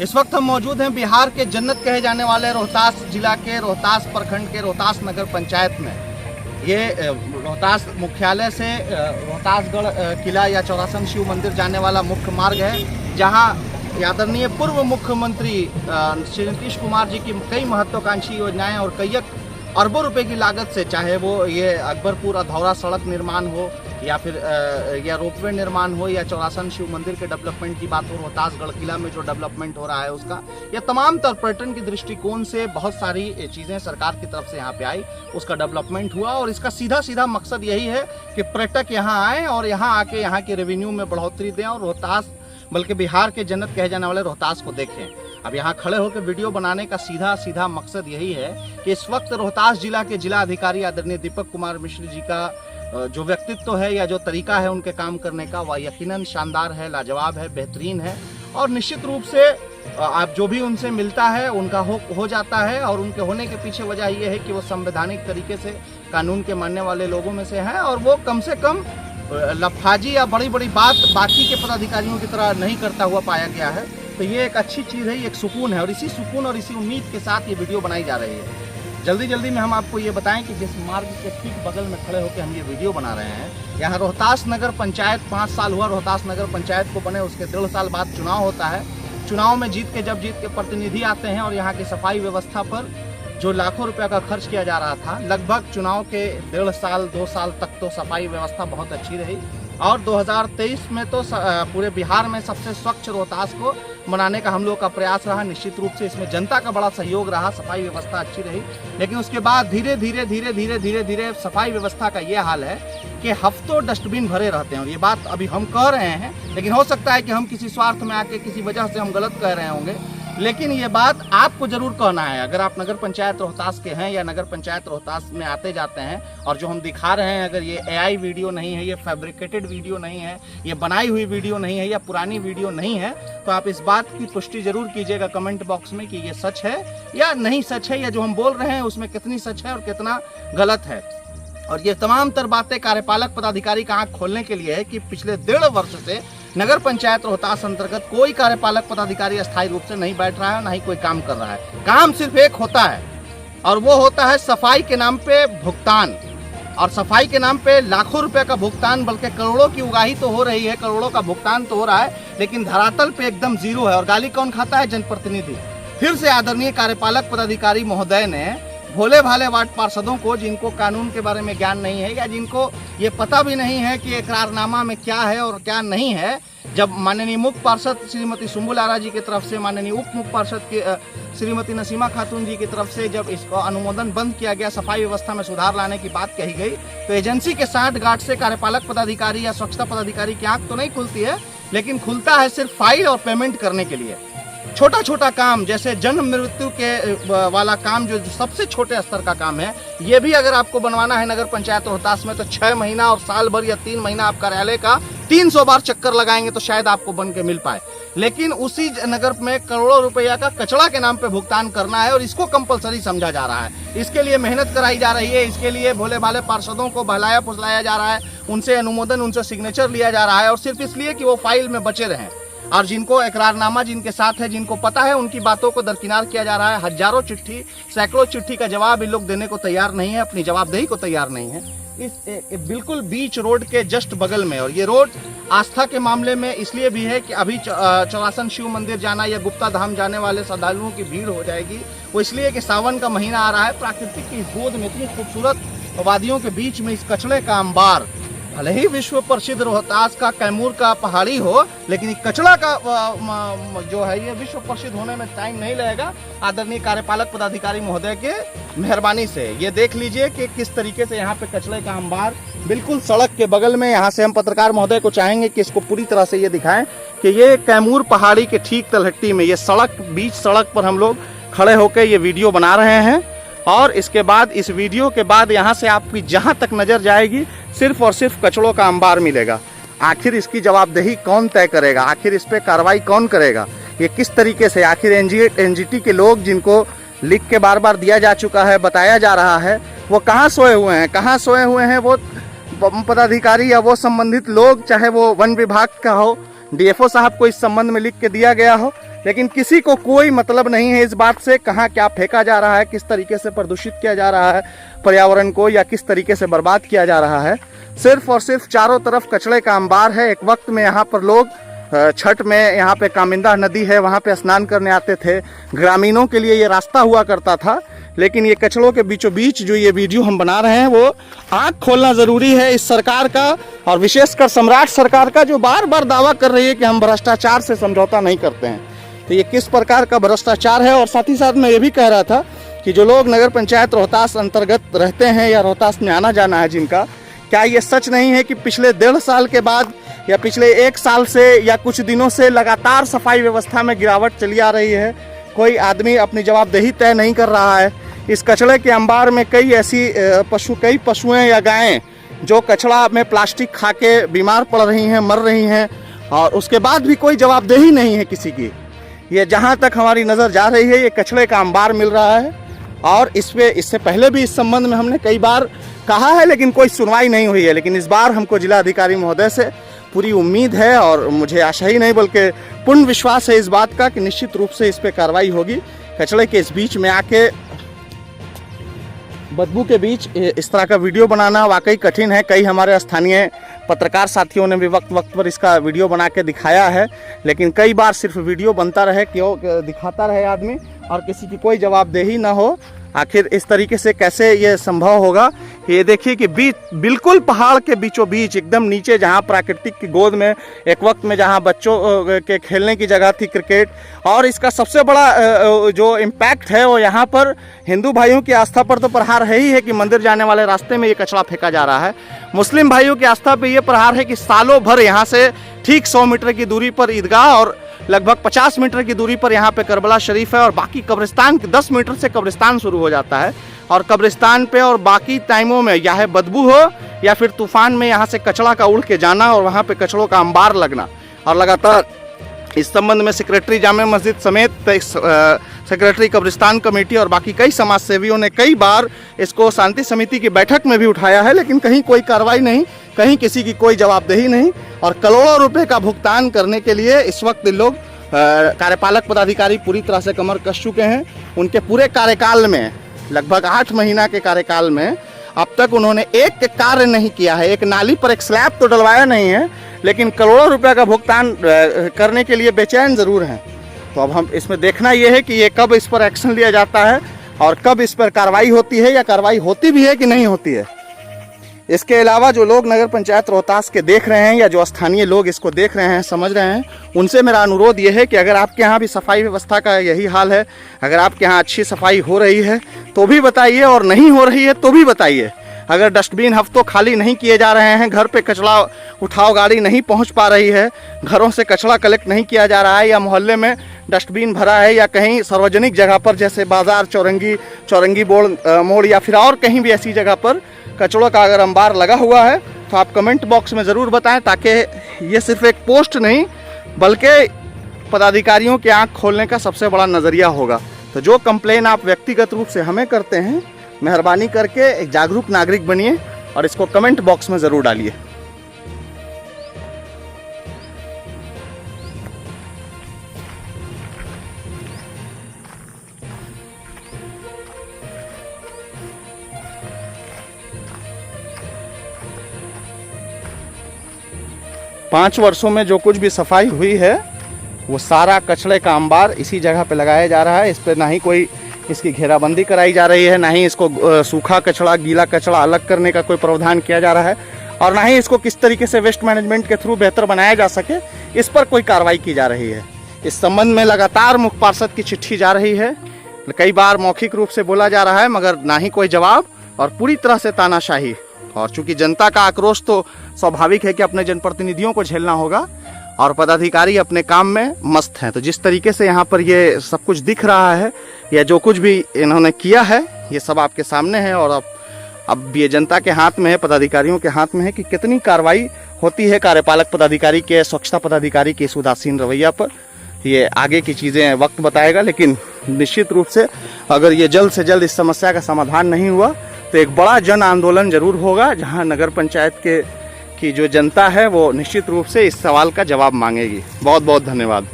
इस वक्त हम मौजूद हैं बिहार के जन्नत कहे जाने वाले रोहतास जिला के रोहतास प्रखंड के रोहतास नगर पंचायत में। ये रोहतास मुख्यालय से रोहतासगढ़ किला या चौरासन शिव मंदिर जाने वाला मुख्य मार्ग है, जहां आदरणीय पूर्व मुख्यमंत्री श्री नीतीश कुमार जी की कई महत्वाकांक्षी योजनाएं और कई अरबों रुपए की लागत से, चाहे वो ये अकबरपुर अधौरा सड़क निर्माण हो या फिर या रोपवे निर्माण हो या चौरासन शिव मंदिर के डेवलपमेंट की बात हो, रोहतासगढ़ किला में जो डेवलपमेंट हो रहा है उसका, या तमाम तरह पर्यटन की दृष्टिकोण से बहुत सारी चीज़ें सरकार की तरफ से यहाँ पे आई, उसका डेवलपमेंट हुआ। और इसका सीधा सीधा मकसद यही है कि पर्यटक यहाँ आएँ और यहाँ आके यहाँ के रेवेन्यू में बढ़ोतरी दें और रोहतास बल्कि बिहार के जन्नत कहे जाने वाले रोहतास को देखें। अब यहाँ खड़े होकर वीडियो बनाने का सीधा सीधा मकसद यही है कि इस वक्त रोहतास जिला के जिला अधिकारी आदरणीय दीपक कुमार मिश्र जी का जो व्यक्तित्व है या जो तरीका है उनके काम करने का, वह यकीनन शानदार है, लाजवाब है, बेहतरीन है। और निश्चित रूप से आप जो भी उनसे मिलता है उनका हो जाता है। और उनके होने के पीछे वजह यह है कि वो संवैधानिक तरीके से कानून के मानने वाले लोगों में से हैं और वो कम से कम लफाजी या बड़ी बड़ी बात बाकी के पदाधिकारियों की तरह नहीं करता हुआ पाया गया है। तो ये एक अच्छी चीज़ है, ये एक सुकून है और इसी सुकून और इसी उम्मीद के साथ ये वीडियो बनाई जा रही है। जल्दी जल्दी में हम आपको ये बताएं कि जिस मार्ग के ठीक बगल में खड़े होकर हम ये वीडियो बना रहे हैं, यहाँ रोहतास नगर पंचायत 5 साल हुआ रोहतास नगर पंचायत को बने, उसके 1.5 साल बाद चुनाव होता है। चुनाव में जीत के प्रतिनिधि आते हैं और यहाँ की सफाई व्यवस्था पर जो लाखों रुपया का खर्च किया जा रहा था, लगभग चुनाव के 1.5 साल 2 साल तक तो सफाई व्यवस्था बहुत अच्छी रही। और 2023 में तो पूरे बिहार में सबसे स्वच्छ रोहतास को बनाने का हम लोग का प्रयास रहा। निश्चित रूप से इसमें जनता का बड़ा सहयोग रहा, सफाई व्यवस्था अच्छी रही। लेकिन उसके बाद धीरे धीरे सफाई व्यवस्था का ये हाल है कि हफ्तों डस्टबिन भरे रहते हैं। और ये बात अभी हम कह रहे हैं, लेकिन हो सकता है कि हम किसी स्वार्थ में आके किसी वजह से हम गलत कह रहे होंगे, लेकिन ये बात आपको जरूर कहना है। अगर आप नगर पंचायत रोहतास के हैं या नगर पंचायत रोहतास में आते जाते हैं और जो हम दिखा रहे हैं, अगर ये AI वीडियो नहीं है, ये फैब्रिकेटेड वीडियो नहीं है, ये बनाई हुई वीडियो नहीं है या पुरानी वीडियो नहीं है, तो आप इस बात की पुष्टि जरूर कीजिएगा कमेंट बॉक्स में कि ये सच है या नहीं सच है, या जो हम बोल रहे हैं उसमें कितनी सच है और कितना गलत है। और ये तमाम तर बातें कार्यपालक पदाधिकारी का आंख खोलने के लिए है कि पिछले 1.5 वर्ष से नगर पंचायत रोहतास अंतर्गत कोई कार्यपालक पदाधिकारी अस्थायी रूप से नहीं बैठ रहा है, ना ही कोई काम कर रहा है। काम सिर्फ एक होता है और वो होता है सफाई के नाम पे भुगतान। और सफाई के नाम पे लाखों रुपए का भुगतान, बल्कि करोड़ों की उगाही तो हो रही है, करोड़ों का भुगतान तो हो रहा है, लेकिन धरातल पे एकदम जीरो है। और गाली कौन खाता है? जनप्रतिनिधि। फिर से आदरणीय कार्यपालक पदाधिकारी महोदय ने भोले भाले वार्ड पार्षदों को, जिनको कानून के बारे में ज्ञान नहीं है या जिनको ये पता भी नहीं है कि इकरारनामा में क्या है और क्या नहीं है, जब माननीय मुख्य पार्षद श्रीमती सुंबुल आरा जी की तरफ से, माननीय उप मुख्य पार्षद की श्रीमती नसीमा खातून जी की तरफ से जब इसको अनुमोदन बंद किया गया, सफाई व्यवस्था में सुधार लाने की बात कही गई, तो एजेंसी के 60 गार्ड से कार्यपालक पदाधिकारी या स्वच्छता पदाधिकारी की आंख तो नहीं खुलती है, लेकिन खुलता है सिर्फ फाइल और पेमेंट करने के लिए। छोटा छोटा काम जैसे जन्म मृत्यु के वाला काम, जो सबसे छोटे स्तर का काम है, ये भी अगर आपको बनवाना है नगर पंचायत रोहतास में, तो 6 महीना और साल भर या 3 महीना आप कार्यालय का 300 बार चक्कर लगाएंगे तो शायद आपको बन के मिल पाए। लेकिन उसी नगर में करोड़ों रुपया का कचरा के नाम पे भुगतान करना है और इसको कंपलसरी समझा जा रहा है। इसके लिए मेहनत कराई जा रही है, इसके लिए भोले भाले पार्षदों को बहलाया फुसलाया जा रहा है, उनसे अनुमोदन, उनसे सिग्नेचर लिया जा रहा है, और सिर्फ इसलिए कि वो फाइल में बचे रहें। और जिनको इकरारनामा जिनके साथ है, जिनको पता है, उनकी बातों को दरकिनार किया जा रहा है। हजारों चिट्ठी, सैकड़ों चिट्ठी का जवाब इन लोग देने को तैयार नहीं है, अपनी जवाबदेही को तैयार नहीं है। इस बिल्कुल बीच रोड के जस्ट बगल में, और ये रोड आस्था के मामले में इसलिए भी है कि अभी चौरासन शिव मंदिर जाना या गुप्ता धाम जाने वाले श्रद्धालुओं की भीड़ हो जाएगी। वो इसलिए कि सावन का महीना आ रहा है, प्राकृतिक की गोद में इतनी खूबसूरत वादियों के बीच में इस कचड़े का अंबार, भले ही विश्व प्रसिद्ध रोहतास का कैमूर का पहाड़ी हो, लेकिन कचड़ा का जो है ये विश्व प्रसिद्ध होने में टाइम नहीं लगेगा, आदरणीय कार्यपालक पदाधिकारी महोदय के मेहरबानी से। ये देख लीजिए कि किस तरीके से यहाँ पे कचड़े का अंबार बिल्कुल सड़क के बगल में। यहाँ से हम पत्रकार महोदय को चाहेंगे कि इसको पूरी तरह से ये दिखाएं कि ये कैमूर पहाड़ी के ठीक तलहटी में, ये सड़क, बीच सड़क पर हम लोग खड़े होकर ये वीडियो बना रहे हैं। और इसके बाद, इस वीडियो के बाद यहाँ से आपकी जहाँ तक नजर जाएगी सिर्फ और सिर्फ कचड़ों का अंबार मिलेगा। आखिर इसकी जवाबदेही कौन तय करेगा? आखिर इस पे कार्रवाई कौन करेगा? ये किस तरीके से, आखिर NGT के लोग जिनको लिख के बार बार दिया जा चुका है, बताया जा रहा है, वो कहाँ सोए हुए हैं? कहाँ सोए हुए हैं वो पदाधिकारी या वो संबंधित लोग, चाहे वो वन विभाग का हो, DFO साहब को इस संबंध में लिख के दिया गया हो, लेकिन किसी को कोई मतलब नहीं है इस बात से कहाँ क्या फेंका जा रहा है, किस तरीके से प्रदूषित किया जा रहा है पर्यावरण को, या किस तरीके से बर्बाद किया जा रहा है। सिर्फ और सिर्फ चारों तरफ कचरे का अंबार है। एक वक्त में यहाँ पर लोग छठ में यहाँ पे कामिंदा नदी है, वहाँ पे स्नान करने आते थे। ग्रामीणों के लिए ये रास्ता हुआ करता था, लेकिन ये कचरों के बीचों बीच जो ये वीडियो हम बना रहे हैं वो आँख खोलना ज़रूरी है इस सरकार का, और विशेषकर सम्राट सरकार का, जो बार बार दावा कर रही है कि हम भ्रष्टाचार से समझौता नहीं करते हैं। तो ये किस प्रकार का भ्रष्टाचार है। और साथ ही साथ मैं ये भी कह रहा था कि जो लोग नगर पंचायत रोहतास अंतर्गत रहते हैं या रोहतास में आना जाना है जिनका, क्या ये सच नहीं है कि पिछले 1.5 साल के बाद या पिछले 1 साल से या कुछ दिनों से लगातार सफाई व्यवस्था में गिरावट चली आ रही है। कोई आदमी अपनी जवाबदेही तय नहीं कर रहा है। इस कचड़े के अंबार में कई ऐसी कई पशुएं या गायें जो कचड़ा में प्लास्टिक खा के बीमार पड़ रही हैं, मर रही हैं, और उसके बाद भी कोई जवाबदेही नहीं है किसी की। ये जहाँ तक हमारी नज़र जा रही है ये कचड़े का अंबार मिल रहा है। और इससे पहले भी इस संबंध में हमने कई बार कहा है, लेकिन कोई सुनवाई नहीं हुई है। लेकिन इस बार हमको जिलाधिकारी महोदय से पूरी उम्मीद है, और मुझे आशा ही नहीं बल्कि पूर्ण विश्वास है इस बात का कि निश्चित रूप से इस पर कार्रवाई होगी। कचड़े के इस बीच में आके, बदबू के बीच इस तरह का वीडियो बनाना वाकई कठिन है। कई हमारे स्थानीय पत्रकार साथियों ने भी वक्त वक्त पर इसका वीडियो बना के दिखाया है, लेकिन कई बार सिर्फ वीडियो बनता रहे, क्यों दिखाता रहे आदमी, और किसी की कोई जवाबदेही ना हो। आखिर इस तरीके से कैसे ये संभव होगा। ये देखिए कि बिल्कुल पहाड़ के बीचों बीच एकदम नीचे, जहाँ प्राकृतिक की गोद में एक वक्त में जहाँ बच्चों के खेलने की जगह थी क्रिकेट, और इसका सबसे बड़ा जो इम्पैक्ट है वो यहाँ पर हिंदू भाइयों की आस्था पर तो प्रहार है ही है कि मंदिर जाने वाले रास्ते में ये कचरा फेंका जा रहा है। मुस्लिम भाइयों की आस्था पर यह प्रहार है कि सालों भर यहाँ से ठीक 100 मीटर की दूरी पर ईदगाह और लगभग 50 मीटर की दूरी पर यहाँ पे करबला शरीफ है, और बाकी कब्रिस्तान 10 मीटर से कब्रिस्तान शुरू हो जाता है। और कब्रिस्तान पे और बाकी टाइमों में या है बदबू हो या फिर तूफान में यहाँ से कचड़ा का उड़ के जाना और वहाँ पे कचड़ों का अंबार लगना। और लगातार इस संबंध में सेक्रेटरी जामे मस्जिद समेत सेक्रेटरी कब्रिस्तान कमेटी और बाकी कई समाज सेवियों ने कई बार इसको शांति समिति की बैठक में भी उठाया है, लेकिन कहीं कोई कार्रवाई नहीं, कहीं किसी की कोई जवाबदेही नहीं। और करोड़ों रुपए का भुगतान करने के लिए इस वक्त लोग कार्यपालक पदाधिकारी पूरी तरह से कमर कस चुके हैं। उनके पूरे कार्यकाल में, लगभग 8 महीना के कार्यकाल में, अब तक उन्होंने एक कार्य नहीं किया है। एक नाली पर एक स्लैब तो डलवाया नहीं है, लेकिन करोड़ों रुपए का भुगतान करने के लिए बेचैन ज़रूर हैं। तो अब हम इसमें देखना ये है कि ये कब इस पर एक्शन लिया जाता है और कब इस पर कार्रवाई होती है, या कार्रवाई होती भी है कि नहीं होती है। इसके अलावा जो लोग नगर पंचायत रोहतास के देख रहे हैं या जो स्थानीय लोग इसको देख रहे हैं, समझ रहे हैं, उनसे मेरा अनुरोध ये है कि अगर आपके यहाँ भी सफाई व्यवस्था का यही हाल है, अगर आपके यहाँ अच्छी सफाई हो रही है तो भी बताइए, और नहीं हो रही है तो भी बताइए। अगर डस्टबिन हफ्तों खाली नहीं किए जा रहे हैं, घर पे कचरा उठाओ गाड़ी नहीं पहुंच पा रही है, घरों से कचरा कलेक्ट नहीं किया जा रहा है, या मोहल्ले में डस्टबिन भरा है, या कहीं सार्वजनिक जगह पर जैसे बाजार, चौरंगी मोड़ या फिर और कहीं भी ऐसी जगह पर कचड़ों का अगर अंबार लगा हुआ है, तो आप कमेंट बॉक्स में ज़रूर बताएं, ताकि ये सिर्फ एक पोस्ट नहीं बल्कि पदाधिकारियों की आँख खोलने का सबसे बड़ा नज़रिया होगा। तो जो कंप्लेन आप व्यक्तिगत रूप से हमें करते हैं, मेहरबानी करके एक जागरूक नागरिक बनिए और इसको कमेंट बॉक्स में ज़रूर डालिए। पाँच वर्षों में जो कुछ भी सफाई हुई है वो सारा कचड़े का अंबार इसी जगह पे लगाया जा रहा है। इस पर ना ही कोई इसकी घेराबंदी कराई जा रही है, ना ही इसको सूखा कचड़ा गीला कचड़ा अलग करने का कोई प्रावधान किया जा रहा है, और ना ही इसको किस तरीके से वेस्ट मैनेजमेंट के थ्रू बेहतर बनाया जा सके, इस पर कोई कार्रवाई की जा रही है। इस संबंध में लगातार मुख्य पार्षद की चिट्ठी जा रही है, कई बार मौखिक रूप से बोला जा रहा है, मगर ना ही कोई जवाब और पूरी तरह से तानाशाही। और चूंकि जनता का आक्रोश तो स्वाभाविक है कि अपने जनप्रतिनिधियों को झेलना होगा, और पदाधिकारी अपने काम में मस्त हैं। तो जिस तरीके से यहाँ पर ये सब कुछ दिख रहा है या जो कुछ भी इन्होंने किया है, ये सब आपके सामने है, और अब ये जनता के हाथ में है, पदाधिकारियों के हाथ में है कि कितनी कार्रवाई होती है कार्यपालक पदाधिकारी के, स्वच्छता पदाधिकारी के इस उदासीन रवैया पर। ये आगे की चीज़ें वक्त बताएगा, लेकिन निश्चित रूप से अगर ये जल्द से जल्द इस समस्या का समाधान नहीं हुआ तो एक बड़ा जन आंदोलन जरूर होगा, जहां नगर पंचायत की जो जनता है वो निश्चित रूप से इस सवाल का जवाब मांगेगी। बहुत बहुत धन्यवाद।